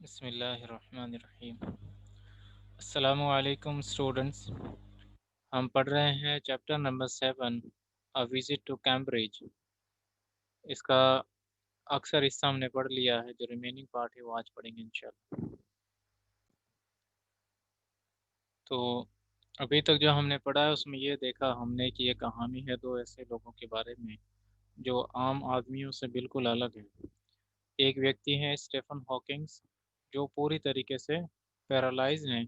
बिस्मिल्लाहिर्रहमानिर्रहीम। अस्सलामु अलैकुम स्टूडेंट्स। हम पढ़ रहे हैं chapter number 7, a visit to Cambridge. इसका अक्सर हिस्सा हमने पढ़ लिया है, जो रिमेनिंग पार्ट है वो आज पढ़ेंगे इंशाल्लाह। तो अभी तक जो हमने पढ़ा है उसमें ये देखा हमने कि ये कहानी है दो ऐसे लोगों के बारे में जो आम आदमियों से बिल्कुल अलग है। एक व्यक्ति है स्टीफन हॉकिंग्स, जो पूरी तरीके से पैरालाइज हैं,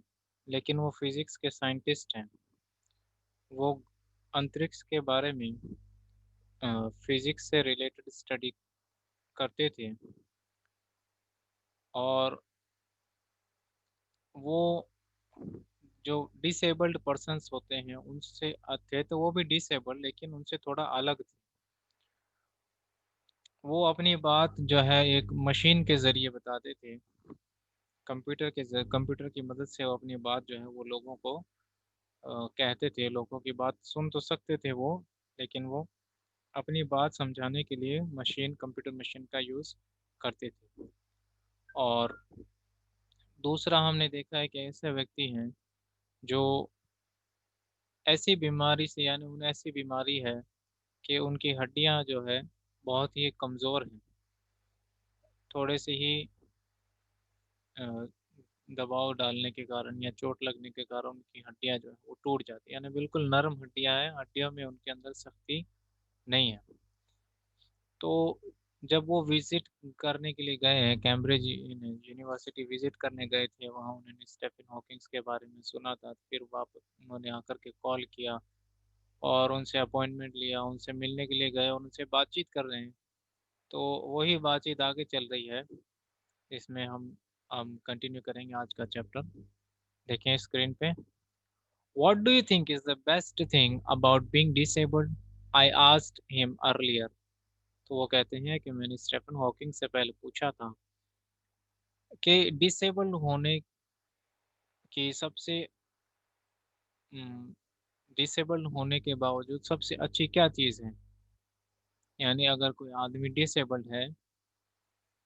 लेकिन वो फिज़िक्स के साइंटिस्ट हैं। वो अंतरिक्ष के बारे में फिज़िक्स से रिलेटेड स्टडी करते थे, और वो जो डिसेबल्ड पर्सन्स होते हैं उनसे थे, तो वो भी डिसेबल्ड लेकिन उनसे थोड़ा अलग थे। वो अपनी बात जो है एक मशीन के ज़रिए बताते थे, कंप्यूटर की मदद से वो अपनी बात जो है वो लोगों को कहते थे। लोगों की बात सुन तो सकते थे वो, लेकिन वो अपनी बात समझाने के लिए कंप्यूटर मशीन का यूज़ करते थे। और दूसरा हमने देखा है कि ऐसे व्यक्ति हैं जो ऐसी बीमारी से, यानी उन्हें ऐसी बीमारी है कि उनकी हड्डियां जो है बहुत ही कमज़ोर हैं। थोड़े से ही अ, दबाव डालने के कारण या चोट लगने के कारण उनकी हड्डियां जो है वो टूट जाती है, यानी बिल्कुल नरम हड्डियां हैं, हड्डियों में उनके अंदर सख्ती नहीं है। तो जब वो विजिट करने के लिए गए हैं कैम्ब्रिज यूनिवर्सिटी, विजिट करने गए थे वहाँ, उन्होंने स्टीफन हॉकिंग्स के बारे में सुना था। फिर वापस उन्होंने आकर के कॉल किया और उनसे अपॉइंटमेंट लिया, उनसे मिलने के लिए गए और उनसे बातचीत कर रहे हैं। तो वही बातचीत आगे चल रही है, इसमें हम कंटिन्यू करेंगे आज का चैप्टर। देखें स्क्रीन पे। What do you think is the best thing about being disabled, I asked him earlier. तो वो कहते हैं कि मैंने स्टीफन हॉकिंग से पहले पूछा था कि डिसेबल्ड होने की सबसे डिसेबल्ड होने के बावजूद सबसे अच्छी क्या चीज़ है, यानी अगर कोई आदमी डिसेबल्ड है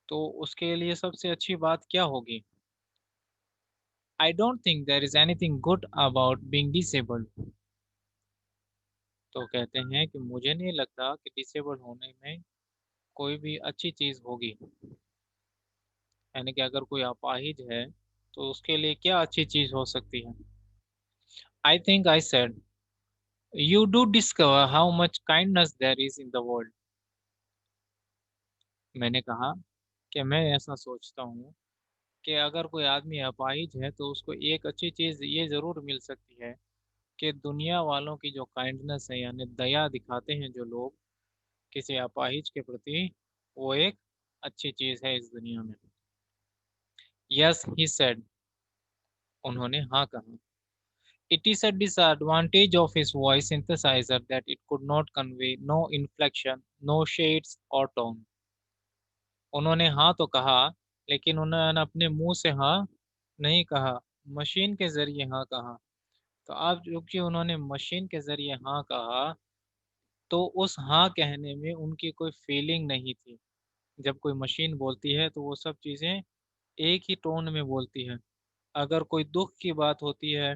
तो उसके लिए सबसे अच्छी बात क्या होगी। I don't think there is anything good about being disabled. तो कहते हैं कि मुझे नहीं लगता कि डिसेबल्ड होने में कोई भी अच्छी चीज़ होगी, यानी कि अगर कोई अपाहिज है तो उसके लिए क्या अच्छी चीज़ हो सकती है। I think I said you do discover how much kindness there is in the world. मैंने कहा कि मैं ऐसा सोचता हूँ कि अगर कोई आदमी अपाहिज है तो उसको एक अच्छी चीज़ ये ज़रूर मिल सकती है कि दुनिया वालों की जो काइंडनेस है, यानी दया दिखाते हैं जो लोग किसी अपाहिज के प्रति, वो एक अच्छी चीज़ है इस दुनिया में। यस ही सेड, उन्होंने हाँ कहा। It is a disadvantage of his voice synthesizer that it could not convey no inflection, no shades or tone। उन्होंने हाँ तो कहा, लेकिन उन्होंने अपने मुंह से हाँ नहीं कहा, मशीन के जरिए हाँ कहा। तो अब क्योंकि उन्होंने मशीन के जरिए हाँ कहा, तो उस हाँ कहने में उनकी कोई फीलिंग नहीं थी। जब कोई मशीन बोलती है तो वो सब चीज़ें एक ही टोन में बोलती है। अगर कोई दुख की बात होती है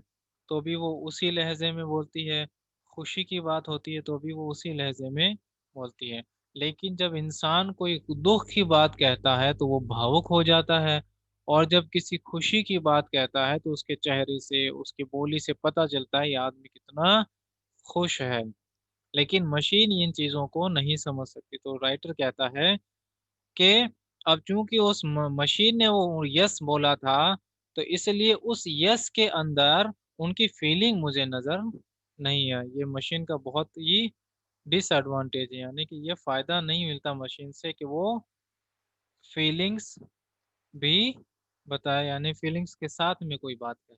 तो भी वो उसी लहजे में बोलती है, खुशी की बात होती है तो भी वो उसी लहजे में बोलती है। लेकिन जब इंसान कोई दुख की बात कहता है तो वो भावुक हो जाता है, और जब किसी खुशी की बात कहता है तो उसके चेहरे से, उसकी बोली से पता चलता है ये आदमी कितना खुश है। लेकिन मशीन इन चीज़ों को नहीं समझ सकती। तो राइटर कहता है कि अब चूंकि उस मशीन ने वो यस बोला था, तो इसलिए उस यस के अंदर उनकी फीलिंग मुझे नजर नहीं आई। ये मशीन का बहुत ही डिसएडवांटेज है, यानी कि ये फायदा नहीं मिलता मशीन से कि वो फीलिंग्स भी बताए, यानी फीलिंग्स के साथ में कोई बात करे।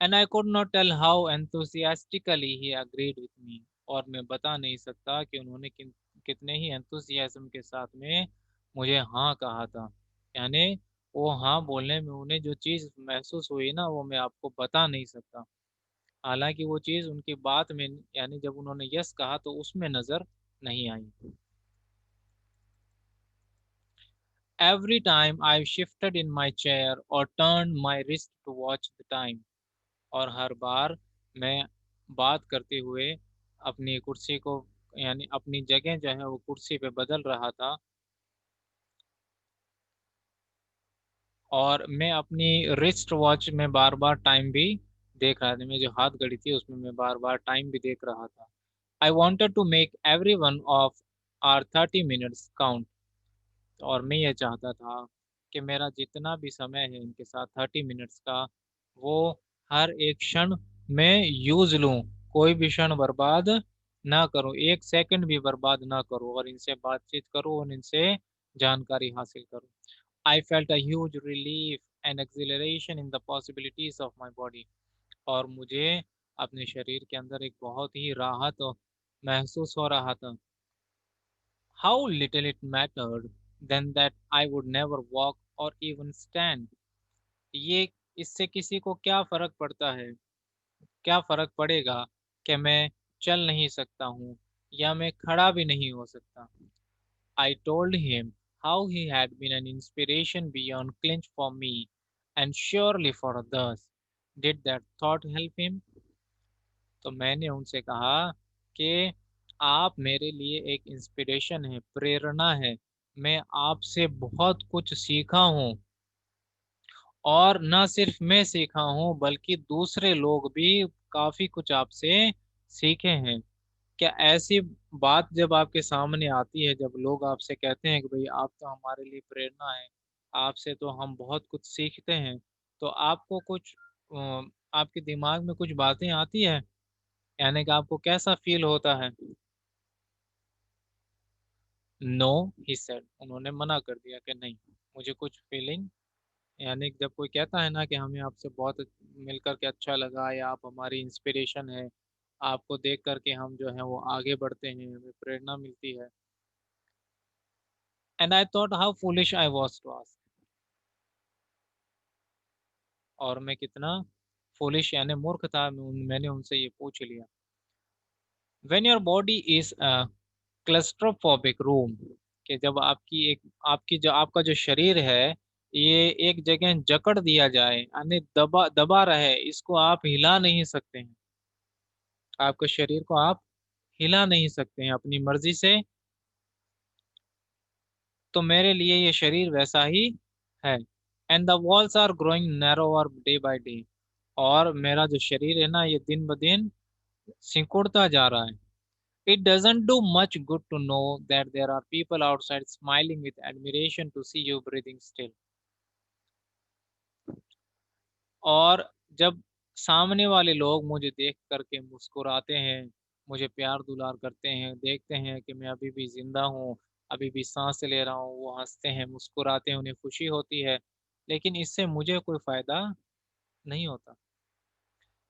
And I could not tell how enthusiastically he agreed with me. और मैं बता नहीं सकता कि उन्होंने कितने ही एंथुसियाज्म के साथ में मुझे हाँ कहा था। यानी वो हाँ बोलने में उन्हें जो चीज़ महसूस हुई ना, वो मैं आपको बता नहीं सकता। हालांकि वो चीज़ उनकी बात में, यानी जब उन्होंने यस कहा तो उसमें नज़र नहीं आई। Every time I shifted in my chair or turned my wrist to watch the time. और हर बार मैं बात करते हुए अपनी कुर्सी को यानी अपनी जगह जो है वो कुर्सी पे बदल रहा था और मैं अपनी रिस्ट वॉच में बार बार टाइम भी देख रहा था। मेरी जो हाथ घड़ी थी उसमें मैं बार बार टाइम भी देख रहा था। I wanted to make every one of our 30 minutes count. और मैं ये चाहता था कि मेरा जितना भी समय है इनके साथ 30 मिनट्स का वो हर एक क्षण में यूज लूं। कोई भी क्षण बर्बाद ना करूं, एक सेकंड भी बर्बाद ना करूं और इनसे बातचीत करूं और इनसे जानकारी हासिल करूं। I felt a huge relief and acceleration in the possibilities of my body. और मुझे अपने शरीर के अंदर एक बहुत ही राहत महसूस हो रहा था। How little it mattered then that I would never walk or even stand। ये इससे किसी को क्या फर्क पड़ता है, क्या फर्क पड़ेगा कि मैं चल नहीं सकता हूँ या मैं खड़ा भी नहीं हो सकता। I told him how he had been an inspiration beyond clinch for me and surely for others। Did that thought help him? तो मैंने उनसे कहा कि आप मेरे लिए एक इंस्पिरेशन है, प्रेरणा है। मैं आपसे बहुत कुछ सीखा हूँ और न सिर्फ मैं सीखा हूँ बल्कि दूसरे लोग भी काफी कुछ आपसे सीखे हैं। क्या ऐसी बात जब आपके सामने आती है, जब लोग आपसे कहते हैं कि भाई आप तो हमारे लिए प्रेरणा है, आपसे तो हम बहुत कुछ सीखते हैं, तो आपको कुछ आपके दिमाग में कुछ बातें आती है, यानी कि आपको कैसा फील होता है? No, he said. उन्होंने मना कर दिया कि नहीं, मुझे कुछ फीलिंग, यानी कि जब कोई कहता है ना कि हमें आपसे बहुत मिलकर के अच्छा लगा या आप हमारी इंस्पिरेशन है, आपको देख करके हम जो है वो आगे बढ़ते हैं, हमें प्रेरणा मिलती है। And I thought how foolish I was to ask. और मैं कितना फूलिश यानी मूर्ख था, मैंने उनसे ये पूछ लिया। When your body is claustrophobic room, कि जब आपकी जो आपका जो शरीर है ये एक जगह जकड़ दिया जाए यानी दबा दबा रहे, इसको आप हिला नहीं सकते हैं। आपके शरीर को आप हिला नहीं सकते हैं अपनी मर्जी से। तो मेरे लिए ये शरीर वैसा ही है। And the walls are growing narrower day by day. और मेरा जो शरीर है ना ये दिन ब दिन सिकुड़ता जा रहा है। It doesn't do much good to know that there are people outside smiling with admiration to see you breathing still। और जब सामने वाले लोग मुझे देख करके मुस्कुराते हैं, मुझे प्यार दुलार करते हैं, देखते हैं कि मैं अभी भी जिंदा हूँ, अभी भी सांस ले रहा हूँ, वो हंसते हैं, मुस्कुराते हैं, उन्हें खुशी होती है, लेकिन इससे मुझे कोई फायदा नहीं होता।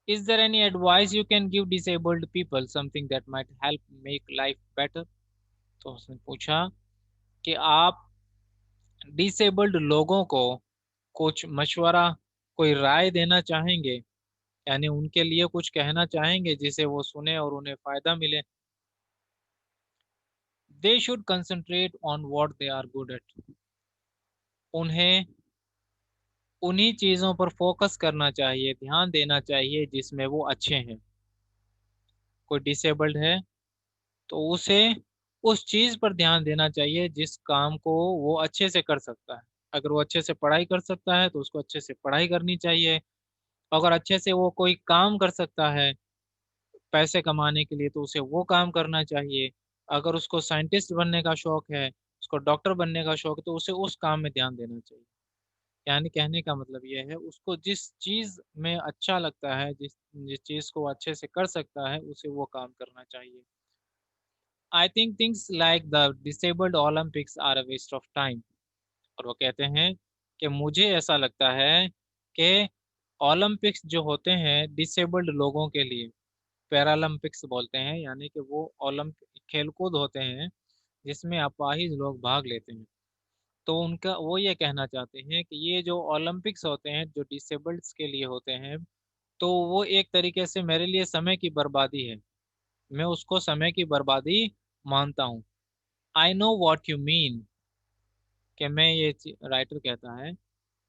Is there any advice you can give disabled people, something that might help make life better? तो उसने पूछा कि आप डिसेबल्ड लोगों को कुछ मशवरा, कोई राय देना चाहेंगे, यानी उनके लिए कुछ कहना चाहेंगे जिसे वो सुने और उन्हें फायदा मिले। They should concentrate on what they are good at. उन्हें उन्हीं चीजों पर फोकस करना चाहिए, ध्यान देना चाहिए जिसमें वो अच्छे हैं। कोई डिसेबल्ड है तो उसे उस चीज पर ध्यान देना चाहिए जिस काम को वो अच्छे से कर सकता है। अगर वो अच्छे से पढ़ाई कर सकता है तो उसको अच्छे से पढ़ाई करनी चाहिए। अगर अच्छे से वो कोई काम कर सकता है पैसे कमाने के लिए तो उसे वो काम करना चाहिए। अगर उसको साइंटिस्ट बनने का शौक है, उसको डॉक्टर बनने का शौक है, तो उसे उस काम में ध्यान देना चाहिए। यानी कहने का मतलब यह है उसको जिस चीज में अच्छा लगता है, जिस जिस चीज को वो अच्छे से कर सकता है उसे वो काम करना चाहिए। I think things like the disabled Olympics are a waste of time. और वो कहते हैं कि मुझे ऐसा लगता है कि ओलंपिक्स जो होते हैं डिसेबल्ड लोगों के लिए, पैरालंपिक्स बोलते हैं, यानी कि वो ओलंपिक खेलकूद होते हैं जिसमें अपाहिज लोग भाग लेते हैं। तो उनका वो ये कहना चाहते हैं कि ये जो ओलंपिक्स होते हैं जो डिसेबल्ड्स के लिए होते हैं, तो वो एक तरीके से मेरे लिए समय की बर्बादी है। मैं उसको समय की बर्बादी मानता हूँ। I know what you mean. कि मैं राइटर कहता है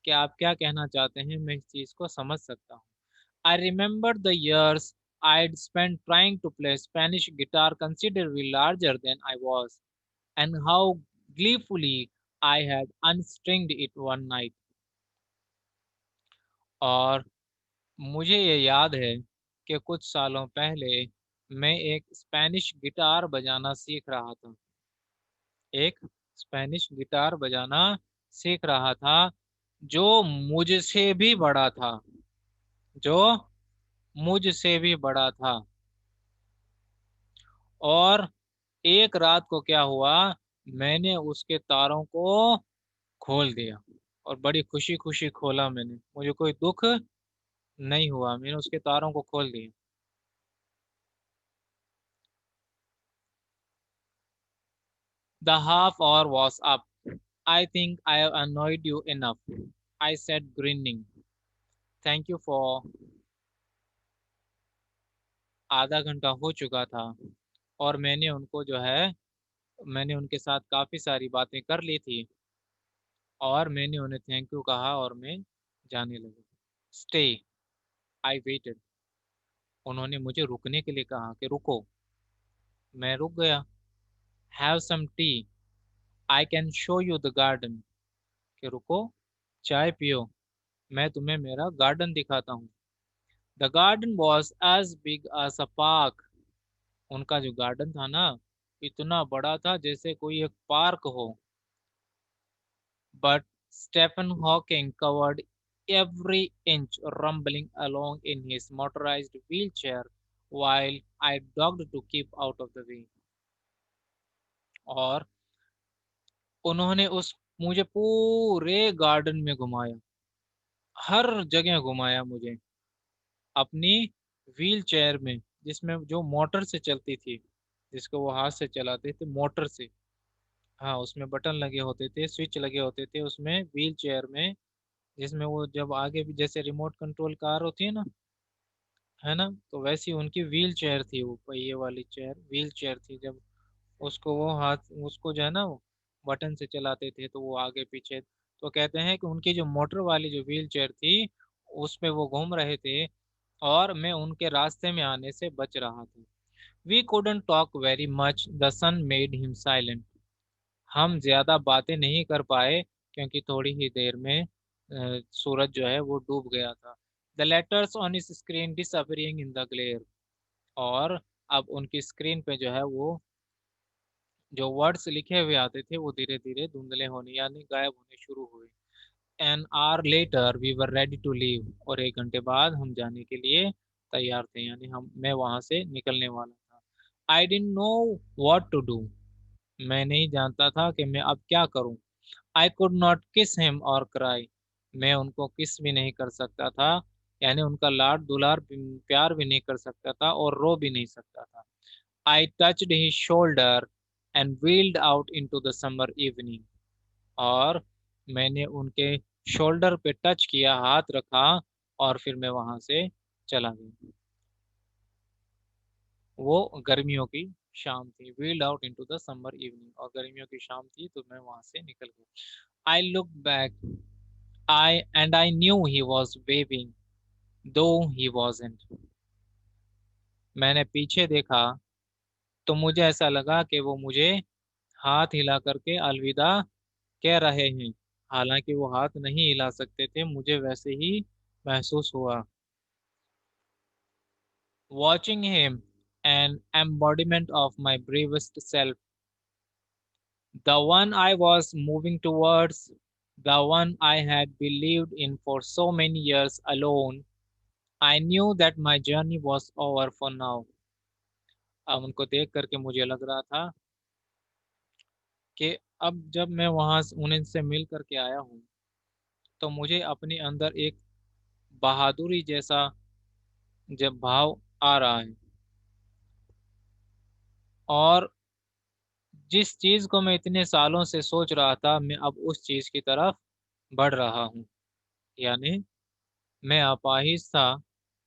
कि आप क्या कहना चाहते हैं, मैं इस चीज को समझ सकता हूँ। I remember the years I'd spent trying to play Spanish guitar considerably larger than I was, and how gleefully I had unstringed it one night. और मुझे ये याद है कि कुछ सालों पहले मैं एक स्पेनिश गिटार बजाना सीख रहा था। एक स्पेनिश गिटार बजाना सीख रहा था जो मुझसे भी बड़ा था, जो मुझसे भी बड़ा था। और एक रात को क्या हुआ, मैंने उसके तारों को खोल दिया, और बड़ी खुशी खुशी खोला मैंने, मुझे कोई दुख नहीं हुआ, मैंने उसके तारों को खोल दिया। The half hour was up. I think I have annoyed you enough, I said, grinning. Thank you for। आधा घंटा हो चुका था और मैंने उनको जो है, मैंने उनके साथ काफी सारी बातें कर ली थी, और मैंने उन्हें थैंक यू कहा और मैं जाने लगा। स्टे। I waited. उन्होंने मुझे रुकने के लिए कहा कि रुको। मैं रुक गया। Have some tea, I can show you the garden. कि रुको, चाय पियो, मैं तुम्हें मेरा गार्डन दिखाता हूँ। The garden was as big as a park. उनका जो गार्डन था ना, इतना बड़ा था जैसे कोई एक पार्क हो। But Stephen Hawking covered every inch, rumbling along in his motorized wheelchair while I dogged to keep out of the way. और उन्होंने उस मुझे पूरे गार्डन में घुमाया, हर जगह घुमाया मुझे, अपनी व्हील चेयर में, जिसमें जो मोटर से चलती थी, जिसको वो हाथ से चलाते थे मोटर से। हाँ, उसमें बटन लगे होते थे, स्विच लगे होते थे उसमें व्हील चेयर में, जिसमें वो जब आगे भी जैसे रिमोट कंट्रोल कार होती है ना, है ना, तो वैसी उनकी व्हील चेयर थी, वो पहिए वाली चेयर व्हील चेयर थी। जब उसको वो हाथ उसको जो है ना वो बटन से चलाते थे तो वो आगे पीछे, तो कहते हैं कि उनकी जो मोटर वाली जो व्हील चेयर थी उस पे वो घूम रहे थे, और मैं उनके रास्ते में आने से बच रहा था। We couldn't talk very much, the sun made him silent. हम ज्यादा बातें नहीं कर पाए क्योंकि थोड़ी ही देर में सूरज जो है वो डूब गया था। The letters on his screen disappearing in the glare. और अब उनकी स्क्रीन पे जो है वो जो वर्ड्स लिखे हुए आते थे वो धीरे धीरे धुंधले होने यानी गायब होने शुरू हुए। An hour later we were ready to leave. और एक घंटे बाद हम जाने के लिए तैयार थे, यानी हम मैं वहां से निकलने वाला था। I didn't know what to do. मैं नहीं जानता था कि मैं अब क्या करूं। I could not kiss him or cry. मैं उनको किस भी नहीं कर सकता था, यानी उनका लाड दुलार प्यार भी नहीं कर सकता था और रो भी नहीं सकता था। आई touched his shoulder and wheeled out into the summer evening. और मैंने उनके शोल्डर पे टच किया, हाथ रखा, और फिर मैं वहां से चला गया। वो गर्मियों की शाम थी। Wheeled out into the summer evening, और गर्मियों की शाम थी तो मैं वहां से निकल गया। I look back, I knew he was waving, though he wasn't। मैंने पीछे देखा तो मुझे ऐसा लगा कि वो मुझे हाथ हिला करके अलविदा कह रहे हैं, हालांकि वो हाथ नहीं हिला सकते थे, मुझे वैसे ही महसूस हुआ। Watching him, an embodiment of my bravest self, the one I was moving towards, the one I had believed in for so many years alone, I knew that my journey was over for now। अब उनको देख करके मुझे लग रहा था कि अब जब मैं वहां से उन्हीं से मिल करके आया हूँ तो मुझे अपने अंदर एक बहादुरी जैसा जब भाव आ रहा है, और जिस चीज को मैं इतने सालों से सोच रहा था मैं अब उस चीज की तरफ बढ़ रहा हूँ। यानी मैं अपाहिज था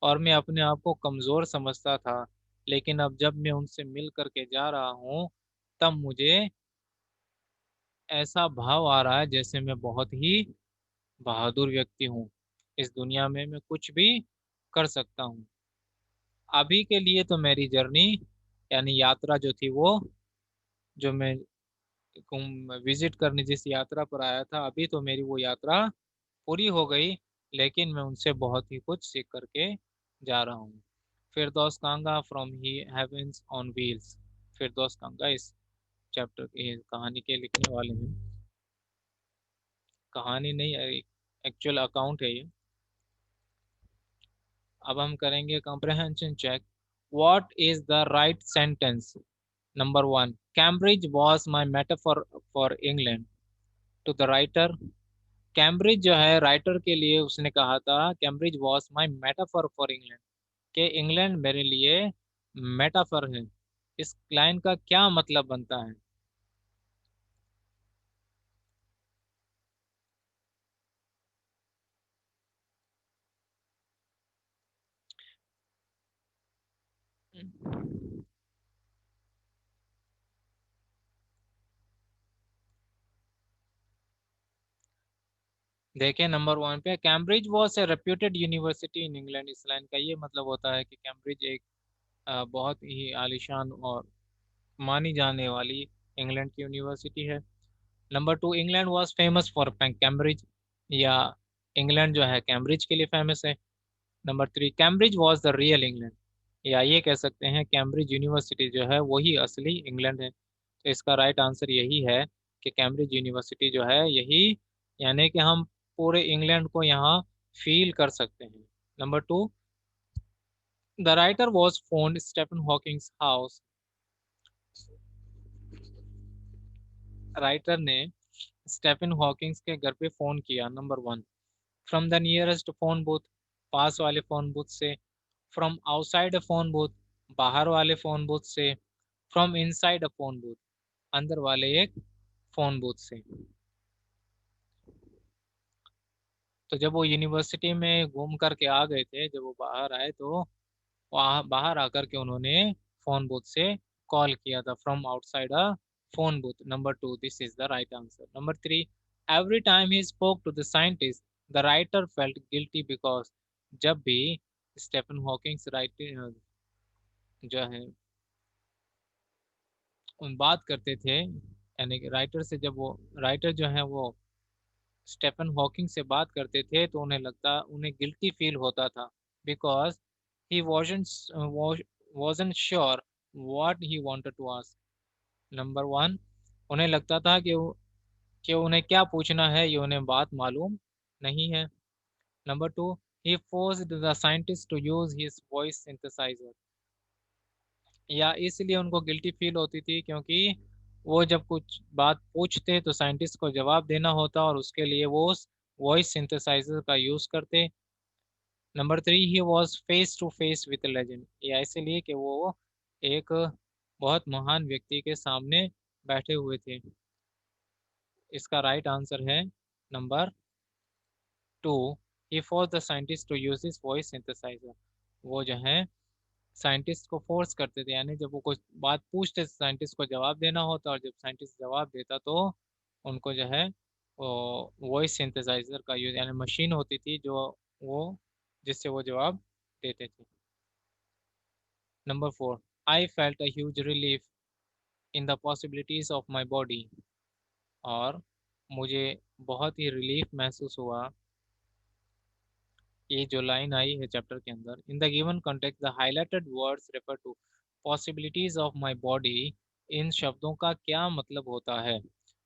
और मैं अपने आप को कमजोर समझता था, लेकिन अब जब मैं उनसे मिल करके जा रहा हूँ तब मुझे ऐसा भाव आ रहा है जैसे मैं बहुत ही बहादुर व्यक्ति हूँ, इस दुनिया में मैं कुछ भी कर सकता हूँ। अभी के लिए तो मेरी जर्नी यानी यात्रा जो थी वो, जो मैं विजिट करने जिस यात्रा पर आया था, अभी तो मेरी वो यात्रा पूरी हो गई, लेकिन मैं उनसे बहुत ही कुछ सीख करके जा रहा हूँ। Firdaus Kanga from the heavens on wheels. Firdaus Kanga इस चैप्टर की कहानी के लिखने वाले हैं। कहानी नहीं, एक्चुअल अकाउंट है ये। अब हम करेंगे comprehension check. What is the right sentence? Number one, Cambridge was my metaphor for England. To the writer, Cambridge जो है राइटर के लिए उसने कहा था, Cambridge was my metaphor for England, के इंग्लैंड मेरे लिए मेटाफर है। इस लाइन का क्या मतलब बनता है? देखें नंबर वन पे, Cambridge was a reputed university in England. इस लाइन का ये मतलब होता है कि कैम्ब्रिज एक बहुत ही आलीशान और मानी जाने वाली इंग्लैंड की यूनिवर्सिटी है। Number to, England was famous for Cambridge, या इंग्लैंड जो है कैम्ब्रिज के लिए फेमस है। Number three, Cambridge was the real England, या ये कह सकते हैं कैम्ब्रिज यूनिवर्सिटी जो है वही असली इंग्लैंड है। तो इसका राइट आंसर यही है कि कैम्ब्रिज यूनिवर्सिटी जो है यही, यानी कि हम पूरे इंग्लैंड को यहाँ फील कर सकते हैं। Number two, the writer was phone Stephen Hawking's house. Writer ने स्टेफन हॉकिंग्स के घर पे फोन किया। Number one, from the nearest phone booth, पास वाले फोन बूथ से। From outside a phone booth, बाहर वाले फोन बूथ से। From inside a phone booth, अंदर वाले एक फोन बूथ से। तो जब वो यूनिवर्सिटी में घूम करके आ गए थे, जब वो बाहर आए तो वहाँ बाहर आकर के उन्होंने फोन बूथ से कॉल किया था, from outside a phone booth. Number two, this is the right answer. Number three, every time he spoke to the scientist the writer felt guilty because. जब भी स्टेफन हॉकिंग्स राइटर जो है उन बात करते थे, यानी कि राइटर से, जब वो राइटर जो है वो स्टेफन हॉकिंग से बात करते थे तो उन्हें गिल्टी फील होता था, because he wasn't sure what he wanted to ask. Number one, उन्हें लगता था कि उन्हें क्या पूछना है ये उन्हें बात मालूम नहीं है। Number two, he forced the scientist to use his voice synthesizer, या इसलिए उनको गिल्टी फील होती थी क्योंकि वो जब कुछ बात पूछते तो साइंटिस्ट को जवाब देना होता और उसके लिए वो वॉइस सिंथेसाइजर का यूज करते। Number three, he was face to face with legend, या इसलिए कि वो एक बहुत महान व्यक्ति के सामने बैठे हुए थे। इसका राइट आंसर है number two, he force the scientist to use this voice synthesizer. वो जो है साइंटिस्ट को फोर्स करते थे, यानी जब वो कुछ बात पूछते साइंटिस्ट को जवाब देना होता, और जब साइंटिस्ट जवाब देता तो उनको जो है वॉइस सिंथेसाइजर का यूज, यानी मशीन होती थी जो वो जिससे वो जवाब देते थे। Number four, I felt a huge relief in the possibilities of my body, और मुझे बहुत ही रिलीफ महसूस हुआ। ये जो लाइन आई है चैप्टर के अंदर, in the given context the highlighted words refer to possibilities of my body, इन शब्दों का क्या मतलब होता है?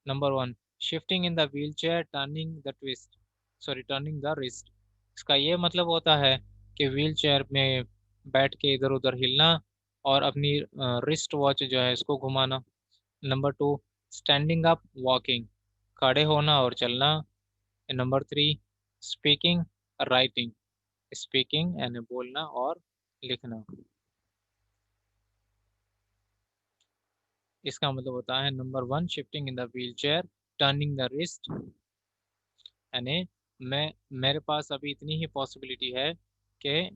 Number one, shifting in the wheelchair, turning the twist, sorry turning the wrist. इसका ये मतलब होता है कि व्हील चेयर में बैठ के इधर उधर हिलना और अपनी रिस्ट वॉच जो है इसको घुमाना। Number two, standing up walking, खड़े होना और चलना। Number three, speaking writing, speaking यानी बोलना और लिखना। इसका मतलब होता है number one, shifting in the wheelchair, turning the wrist, यानी मैं मेरे पास अभी इतनी ही पॉसिबिलिटी है कि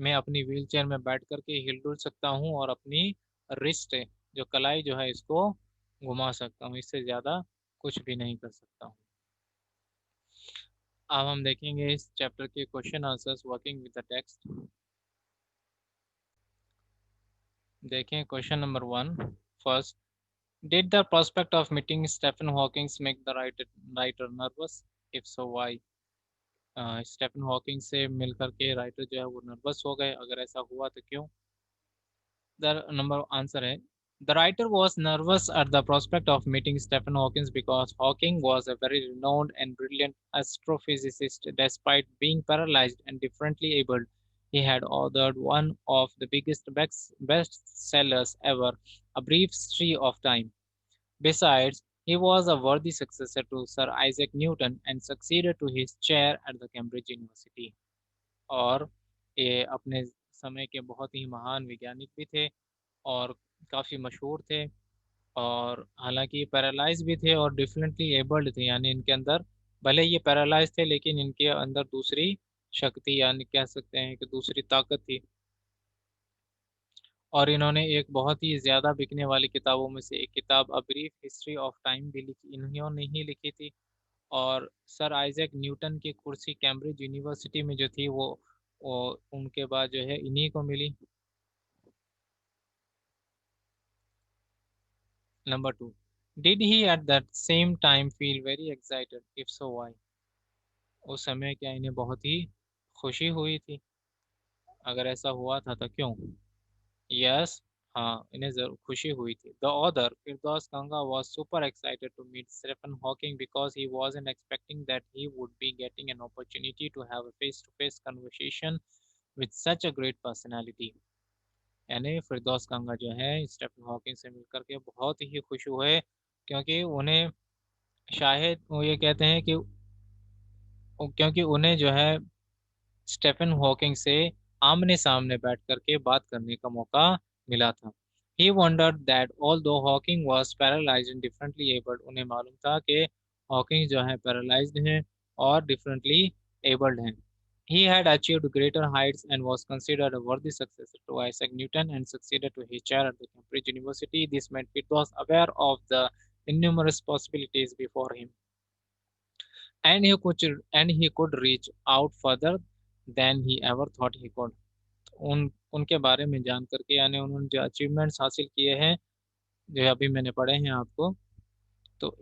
मैं अपनी व्हील चेयर में बैठ करके हिल डुल सकता हूँ और अपनी रिस्ट जो कलाई जो है इसको घुमा सकता हूँ, इससे ज़्यादा कुछ भी नहीं कर सकता हूँ। अब हम देखेंगे इस चैप्टर के question answers working with the text. देखें question number 1। First, did the prospect of meeting Stephen Hawking make the writer nervous? If so why? Stephen Hawking से मिलकर के राइटर जो है वो नर्वस हो गए, अगर ऐसा हुआ तो क्यों? द नंबर आंसर है, the writer was nervous at the prospect of meeting Stephen Hawking because Hawking was a very renowned and brilliant astrophysicist. Despite being paralyzed and differently abled, he had authored one of the biggest bestsellers ever, A Brief History of Time. Besides, he was a worthy successor to Sir Isaac Newton and succeeded to his chair at the Cambridge University. और ये अपने समय के बहुत ही महान वैज्ञानिक भी थे और काफ़ी मशहूर थे, और हालांकि ये पैरालाइज भी थे और डिफरेंटली एबल्ड थे, यानी इनके अंदर भले ये पैरालाइज थे लेकिन इनके अंदर दूसरी शक्ति, यानी कह सकते हैं कि दूसरी ताकत थी। और इन्होंने एक बहुत ही ज़्यादा बिकने वाली किताबों में से एक किताब a brief history of time भी लिखी, इन्होंने ही लिखी थी। और सर आइजैक न्यूटन की कुर्सी कैम्ब्रिज यूनिवर्सिटी में जो थी वो उनके बाद जो है इन्हीं को मिली। Number 2, did he at that same time feel very excited? If so why? उस समय क्या इन्हें बहुत ही खुशी हुई थी? अगर ऐसा हुआ था तो क्यों? यस, हाँ, इन्हें जरूर खुशी हुई थी। The author Firdaus Ganga was super excited to meet Stephen Hawking because he wasn't expecting that he would be getting an opportunity to have a face-to-face conversation with such a great personality। यानी फिरदौस गंगा जो है Stephen Hawking से मिलकर के बहुत ही खुश हुए, क्योंकि उन्हें शायद वो ये कहते हैं कि क्योंकि उन्हें जो है स्टीफन हॉकिंग से आमने सामने बैठ करके बात करने का मौका मिला था। He wondered that although Hawking was paralysed and differently abled, उन्हें मालूम था कि हॉकिंग जो है पैरालाइज्ड हैं और डिफरेंटली एबल्ड हैं। He had achieved greater heights and was considered a worthy successor to Isaac Newton and succeeded to his chair at the Cambridge University. This made Firdaus aware of the innumerous possibilities before him, and he could reach out further than he ever thought he could। उनके बारे में जान करके, यानी उन्होंने जो achievements हासिल किए हैं जो अभी मैंने पढ़े हैं आपको, तो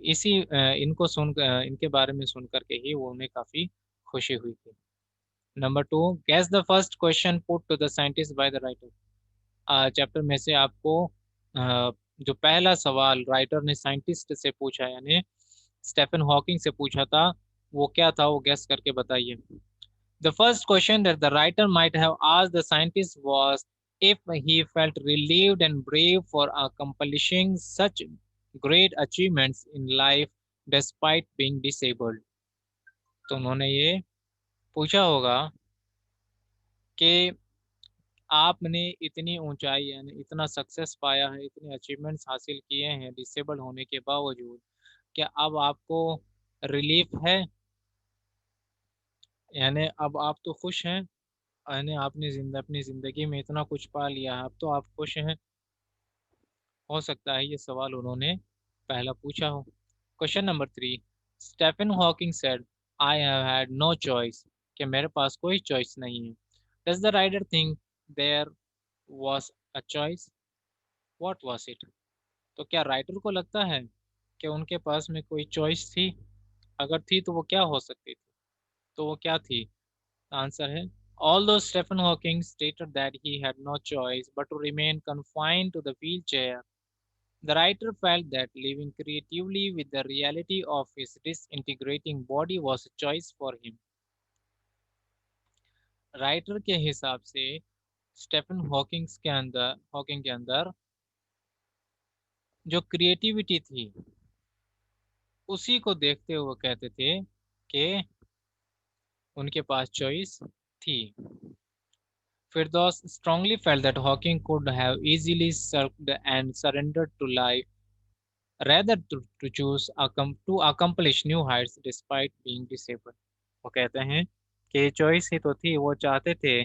इनके बारे में सुन करके ही वो उन्हें काफ़ी खुशी हुई थी। Number 2, guess the first question put to the scientist by the writer. Chapter में से आपको जो पहला सवाल राइटर ने साइंटिस्ट से पूछा, यानी स्टीफन हॉकिंग से पूछा था, वो क्या था, वो गैस करके बताइए। The first question that the writer might have asked the scientist was if he felt relieved and brave for accomplishing such great achievements in life despite being disabled। तो उन्होंने ये पूछा होगा कि आपने इतनी ऊंचाई यानी इतना सक्सेस पाया है, इतने अचीवमेंट्स हासिल किए हैं डिसेबल होने के बावजूद, क्या अब आपको रिलीफ है? यानी अब आप तो खुश हैं, यानी आपने अपनी जिंदगी में इतना कुछ पा लिया है, अब तो आप खुश हैं। हो सकता है ये सवाल उन्होंने पहला पूछा हो। Question number 3, Stephen Hawking said I have had no choice, कि मेरे पास कोई चॉइस नहीं है। Does the writer think there was a choice? What was it? तो क्या राइटर को लगता है कि उनके पास में कोई चॉइस थी? अगर थी तो वो क्या हो सकती थी? तो वो क्या थी? आंसर है, although Stephen Hawking stated that he had no choice but to remain confined to the wheelchair, the writer felt that living creatively with the reality of his disintegrating body was a choice for him। Writer के हिसाब से Stephen Hawking के अंदर जो creativity थी उसी को देखते हुए कहते थे कि उनके पास चॉइस थी। Firdaus strongly felt that Hawking could have easily sulked and surrendered to life rather to choose to accomplish new heights despite being disabled। वो कहते हैं कि चॉइस ही तो थी, वो चाहते थे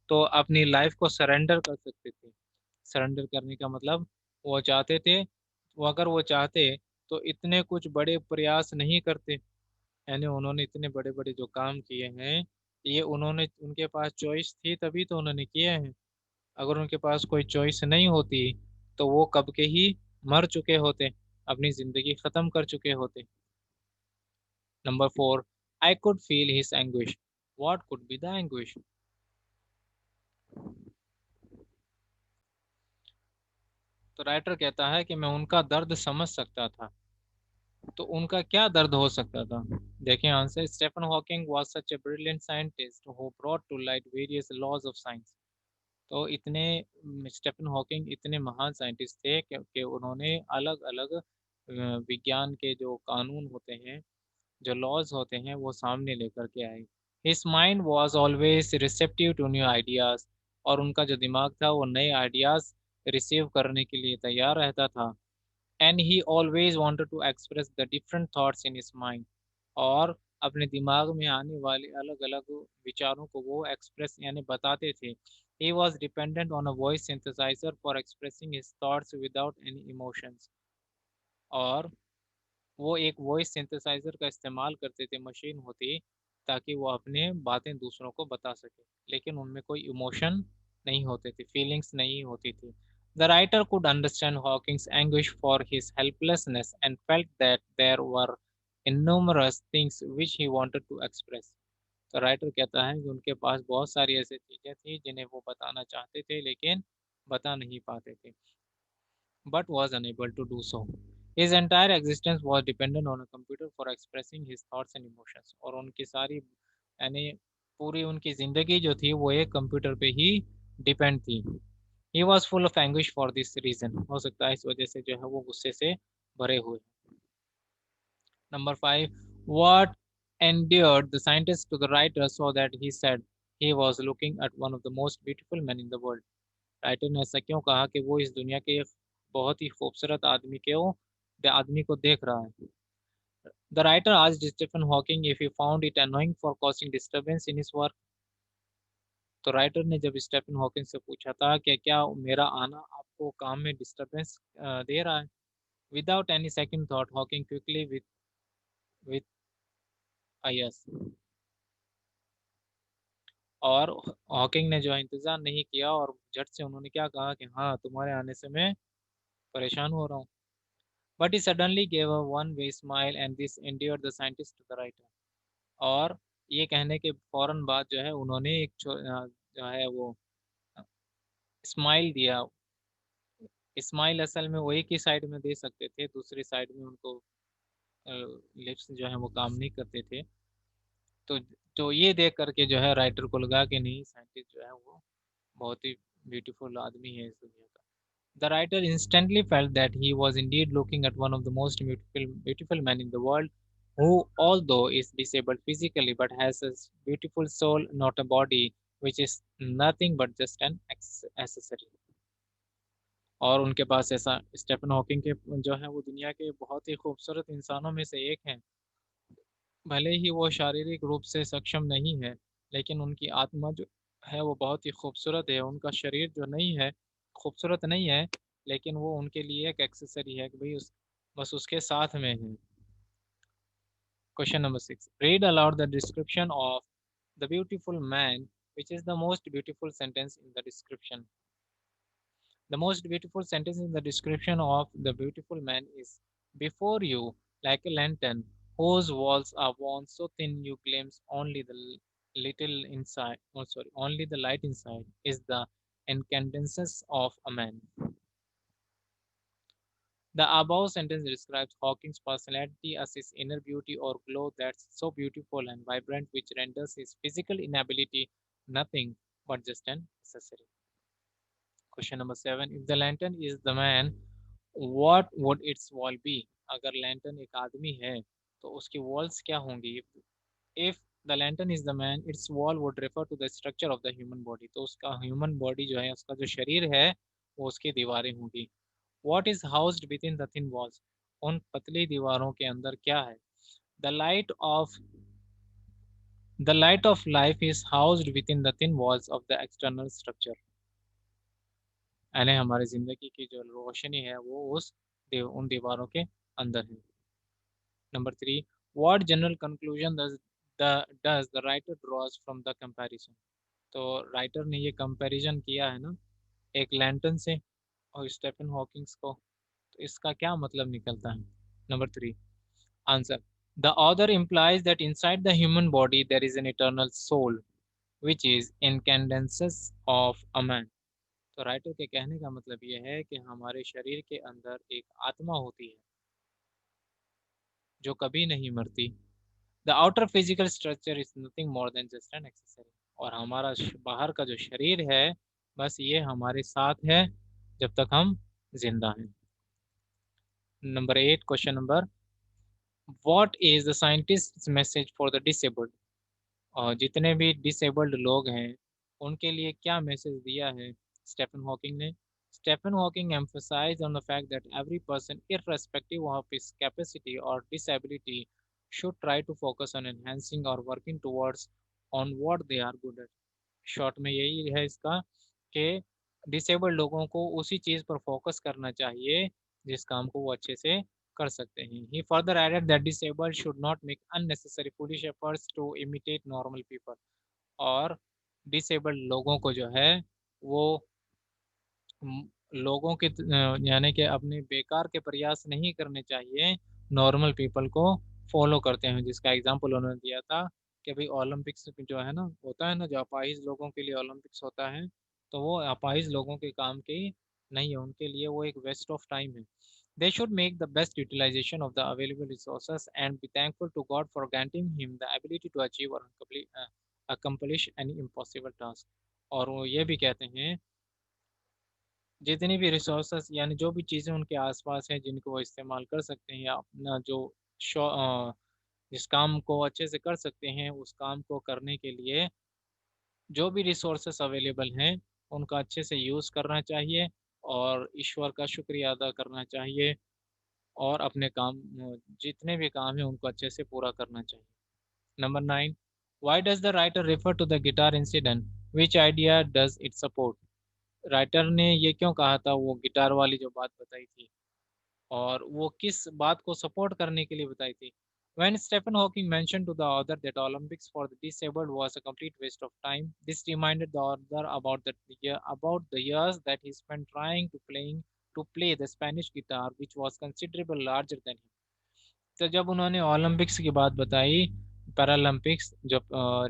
तो अपनी लाइफ को सरेंडर कर सकते थे। सरेंडर करने का मतलब वो चाहते थे, वो अगर वो चाहते तो इतने कुछ बड़े प्रयास नहीं करते। यानी उन्होंने इतने बड़े बड़े जो काम किए हैं, ये उन्होंने, उनके पास चॉइस थी तभी तो उन्होंने किए हैं। अगर उनके पास कोई चॉइस नहीं होती तो वो कब के ही मर चुके होते, अपनी जिंदगी खत्म कर चुके होते। Number 4, I could feel his anguish. What could be the anguish? तो राइटर कहता है कि मैं उनका दर्द समझ सकता था। तो उनका क्या दर्द हो सकता था? देखिए answer, Stephen Hawking was such a brilliant scientist who brought to light various laws of science. तो इतने स्टीफन हॉकिंग इतने महान साइंटिस्ट थे कि उन्होंने अलग अलग विज्ञान के जो कानून होते हैं, जो लॉज होते हैं, वो सामने लेकर के आए। His mind was always receptive to new ideas. और उनका जो दिमाग था वो नए आइडियाज रिसीव करने के लिए तैयार रहता था। And he always wanted to express the different thoughts in his mind. और अपने दिमाग में आने वाले अलग अलग विचारों को वो एक्सप्रेस यानी बताते थे। He was dependent on a voice synthesizer for expressing his thoughts without any emotions. और वो एक वॉइस सिंथेसाइजर का इस्तेमाल करते थे, मशीन होती, ताकि वो अपने बातें दूसरों को बता सके, लेकिन उनमें कोई इमोशन नहीं होते थे, फीलिंग्स नहीं होती थी। The writer could understand Hawking's anguish for his helplessness and felt that there were innumerable things which he wanted to express. तो राइटर कहता है कि उनके पास बहुत सारी ऐसी चीजें थी जिन्हें वो बताना चाहते थे लेकिन बता नहीं पाते थे, but was unable to do so. His entire existence was dependent on a computer for expressing his thoughts and emotions. और उनकी सारी यानी पूरी उनकी जिंदगी जो थी वो एक कंप्यूटर पे ही डिपेंड थी। He was full of anguish for this reason. हो सकता है इस वजह से जो है वो गुस्से से भरे हुए। Number 5, what endeared the scientist to the writer so that he said he was looking at one of the most beautiful men in the world. Writer ने ऐसा क्यों कहा कि वो इस दुनिया के एक बहुत ही खूबसूरत आदमी को देख रहा है? The writer asked Stephen Hawking if he found it annoying for causing disturbance in his work. तो राइटर ने जब स्टीफन हॉकिंग से पूछा था कि क्या मेरा आना आपको काम में डिस्टरबेंस दे रहा है? Without any second thought Hawking quickly with a yes. और हॉकिंग ने जो है इंतजार नहीं किया और झट से उन्होंने क्या कहा कि हाँ, तुम्हारे आने से मैं परेशान हो रहा हूँ। But he suddenly gave a one-way smile and this endeared the scientist to the writer. और ये कहने के फौरन बाद जो है उन्होंने जो है वो स्माइल दिया। स्माइल असल में वो एक ही साइड में दे सकते थे, दूसरी साइड में उनको लिप्स जो है वो काम नहीं करते थे। तो जो ये देख करके जो है राइटर को लगा कि नहीं, साइंटिस्ट जो है वो बहुत ही ब्यूटीफुल आदमी है इस दुनिया का। The writer instantly felt that he was indeed looking at one of the most beautiful men in the world, who, although is disabled physically, but has a beautiful soul, not a body, which is nothing but just an accessory. और उनके पास ऐसा Stephen Hawking के जो है वो दुनिया के बहुत ही खूबसूरत इंसानों में से एक हैं। भले ही वो शारीरिक रूप से सक्षम नहीं है, लेकिन उनकी आत्मा जो है वो बहुत ही खूबसूरत है। उनका शरीर जो नहीं है, खूबसूरत नहीं है, लेकिन वो उनके लिए एक एक्सेसरी है कि भाई उस बस उसके साथ में है। Question number 6, read aloud the description of the beautiful man, which is the most beautiful sentence in the description. The most beautiful sentence in the description of the beautiful man is, before you, like a lantern, whose walls are worn so thin you glimpse only the little inside, oh sorry, only the light inside, is the incandescence of a man. The above sentence describes Hawking's personality as his inner beauty or glow that's so beautiful and vibrant which renders his physical inability nothing but just an accessory. Question number 7, if the lantern is the man, what would its wall be? अगर lantern एक आदमी है तो उसकी walls क्या होंगी? If the lantern is the man, its wall would refer to the structure of the human body. तो उसका ह्यूमन बॉडी जो है, उसका जो शरीर है, वो उसकी दीवारें होंगी। What is housed within the thin walls? उन पतली दीवारों के अंदर क्या है? The light of the light of life is housed within the thin walls of the external structure. यानी हमारी जिंदगी की जो रोशनी है वो उन दीवारों के अंदर है। Number 3, what general conclusion the writer draws from the comparison. तो राइटर ने ये कंपैरिजन किया है ना एक लैंटर्न से और स्टीफन हॉकिंग्स को, तो इसका क्या मतलब निकलता है? Number 3 answer, the author implies that inside the human body there is an eternal soul which is incandescence of a man। तो राइटर के कहने का मतलब ये है कि हमारे शरीर के अंदर एक आत्मा होती है जो कभी नहीं मरती। The outer physical structure is nothing more than just an accessory. और हमारा बाहर का जो शरीर है बस ये हमारे साथ है जब तक हम जिंदा हैं। Number 8 question number, what is the scientist message for the disabled. और जितने भी डिसेबल्ड लोग हैं उनके लिए क्या मैसेज दिया है स्टीफन हॉकिंग ने? Stephen Hawking emphasized on the fact that every person, irrespective of his capacity or disability, should try to focus on enhancing or working towards on what they are good at। Short में यही है इसका कि disabled लोगों को उसी चीज़ पर focus करना चाहिए जिस काम को वो अच्छे से कर सकते हैं। He further added that disabled should not make unnecessary foolish efforts to imitate normal people. और डिसेबल्ड लोगों को जो है वो लोगों के यानी कि अपने बेकार के प्रयास नहीं करने चाहिए नॉर्मल पीपल को फॉलो करते हैं, जिसका एग्जांपल उन्होंने दिया था कि भाई ओलंपिक्स जो है ना होता है ना, जो अपाहिज लोगों के लिए ओलंपिक्स होता है, तो वो अपाहिज लोगों के काम के नहीं है, उनके लिए वो एक वेस्ट ऑफ टाइम है। They should make the best utilization of the available resources and be thankful to God for granting him the ability to achieve or accomplish any impossible task। और वो ये भी कहते हैं जितनी भी रिसोर्सेस यानी जो भी चीज़ें उनके आसपास हैं जिनको वो इस्तेमाल कर सकते हैं या अपना जो जिस काम को अच्छे से कर सकते हैं उस काम को करने के लिए जो भी रिसोर्सेस अवेलेबल हैं उनका अच्छे से यूज़ करना चाहिए और ईश्वर का शुक्रिया अदा करना चाहिए और अपने काम जितने भी काम हैं उनको अच्छे से पूरा करना चाहिए। Number 9, why does the writer refer to the guitar incident, which idea does it support. Writer ने ये क्यों कहा था वो गिटार वाली जो बात बताई थी और वो किस बात को सपोर्ट करने के लिए बताई थी? When Stephen Hawking mentioned to the author that Olympics for the disabled was a complete waste of time, this reminded the author about the years that he spent trying to play the Spanish guitar, which was considerably larger than him। तो जब उन्होंने Olympics की बात बताई, Paralympics जो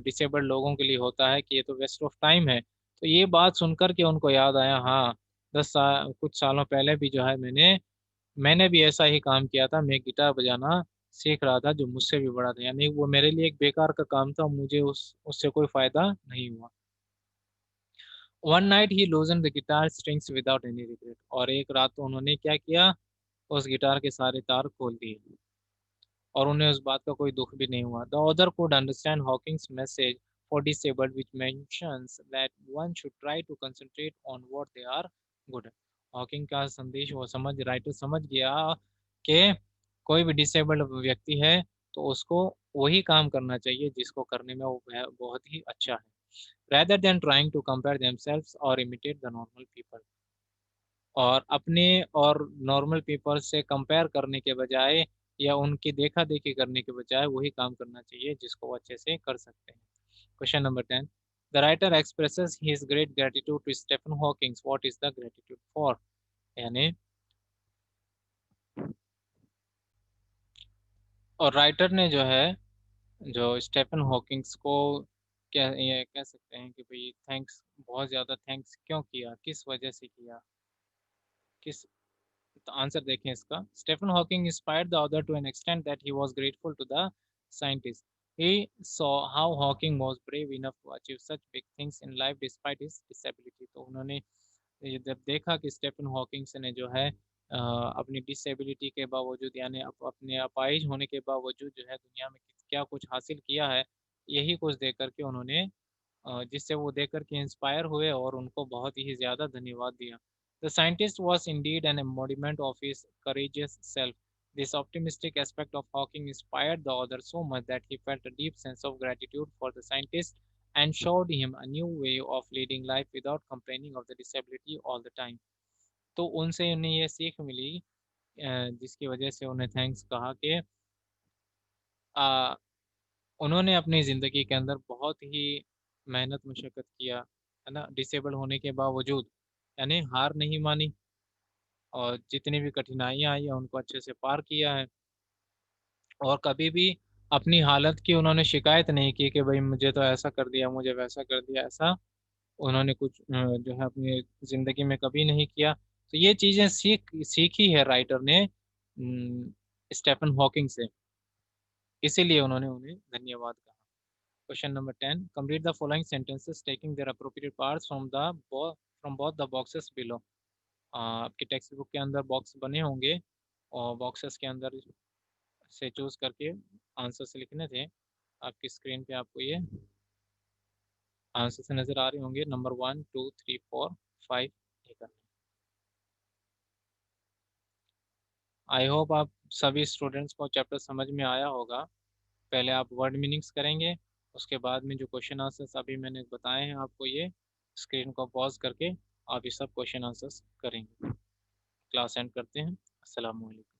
disabled लोगों के लिए होता है कि ये तो वेस्ट ऑफ टाइम है, तो ये बात सुनकर के उनको याद आया, हाँ 10 साल कुछ सालों पहले भी जो है मैंने भी ऐसा ही काम किया था, मैं गिटार बजाना सीख रहा था जो मुझसे भी बड़ा था, यानी वो मेरे लिए एक बेकार का काम था, मुझे उससे कोई फायदा नहीं हुआ। One night he लूजन the guitar strings without any regret. और एक रात तो उन्होंने क्या किया, उस गिटार के सारे तार खोल दिए और उन्हें उस बात का कोई दुख भी नहीं हुआ। The author could understand Hawking's message for disabled which mentions that one should try to concentrate on what they are good at. Hawking का संदेश वो राइटर समझ गया कि कोई भी डिसेबल्ड व्यक्ति है तो उसको वही काम करना चाहिए जिसको करने में वो बहुत ही अच्छा है, rather than trying to compare themselves or imitate the normal people। और अपने और नॉर्मल पीपल से कंपेयर करने के बजाय या उनकी देखा देखी करने के बजाय वही काम करना चाहिए जिसको वो अच्छे से कर सकते हैं। Question number 10, the writer expresses his great gratitude to Stephen Hawkings, what is the gratitude for. यानी और राइटर ने जो है जो स्टीफन हॉकिंग्स को क्या ये कह सकते हैं कि भाई थैंक्स, बहुत ज़्यादा थैंक्स क्यों किया, किस वजह से किया, किस। तो आंसर देखें इसका, Stephen Hawking inspired the author to an extent that he was grateful to the scientist. He saw how Hawking was brave enough to achieve such big things in life despite his disability. तो उन्होंने ये जब देखा कि Stephen Hawkins ने जो है अपनी डिसेबिलिटी के बावजूद यानी अपने अपाहिज होने के बावजूद जो है दुनिया में क्या कुछ हासिल किया है, यही कुछ देख करके उन्होंने जिससे वो देख करके इंस्पायर हुए और उनको बहुत ही ज़्यादा धन्यवाद दिया। The scientist was indeed an embodiment of his courageous self. This optimistic aspect of Hawking inspired the author so much that he felt a deep sense of gratitude for the scientist and showed him a new way of leading life without complaining of the disability all the time। तो उनसे उन्हें ये सीख मिली जिसकी वजह से उन्हें thanks कहा कि आ, उन्होंने अपनी ज़िंदगी के अंदर बहुत ही मेहनत मशक्क़त किया, है ना, डिसेबल होने के बावजूद, यानी हार नहीं मानी, और जितनी भी कठिनाइयाँ आई हैं उनको अच्छे से पार किया है। और कभी भी अपनी हालत की उन्होंने शिकायत नहीं की कि भाई मुझे तो ऐसा कर दिया, मुझे वैसा कर दिया, ऐसा उन्होंने कुछ जो है अपनी ज़िंदगी में कभी नहीं किया। तो ये चीज़ें सीखी है राइटर ने स्टेफन हॉकिंग से, इसीलिए उन्होंने उन्हें धन्यवाद कहा। Question number 10, complete the following sentences taking their appropriate parts from both the boxes below. आपके टेक्स्ट बुक के अंदर बॉक्स बने होंगे, और बॉक्सेस के अंदर से चूज करके आंसर्स लिखने थे। आपकी स्क्रीन पे आपको ये आंसर्स नज़र आ रहे होंगे, नंबर 1 2 3 4 5 ये करना। आई होप आप सभी स्टूडेंट्स को चैप्टर समझ में आया होगा। पहले आप वर्ड मीनिंग्स करेंगे, उसके बाद में जो क्वेश्चन आंसर्स अभी मैंने बताए हैं आपको, ये स्क्रीन को पॉज करके आप ये सब क्वेश्चन आंसर्स करेंगे। क्लास एंड करते हैं। अस्सलाम वालेकुम।